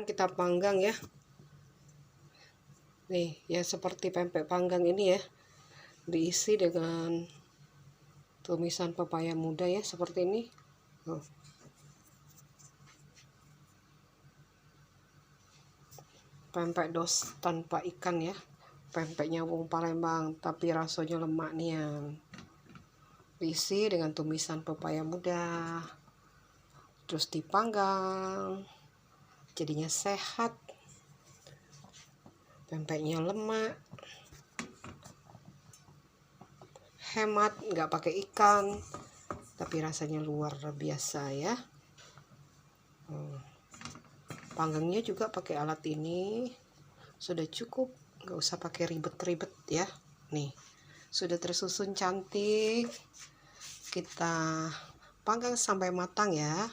kita panggang ya. Nih ya, seperti pempek panggang ini ya, diisi dengan tumisan pepaya muda ya, seperti ini. Pempek dos tanpa ikan ya, pempeknya wong Palembang tapi rasanya lemak nih ya. Diisi dengan tumisan pepaya muda, terus dipanggang, jadinya sehat. Pempeknya lemak, hemat, nggak pakai ikan, tapi rasanya luar biasa ya. Panggangnya juga pakai alat ini, sudah cukup, nggak usah pakai ribet-ribet ya. Nih, sudah tersusun cantik. Kita panggang sampai matang ya.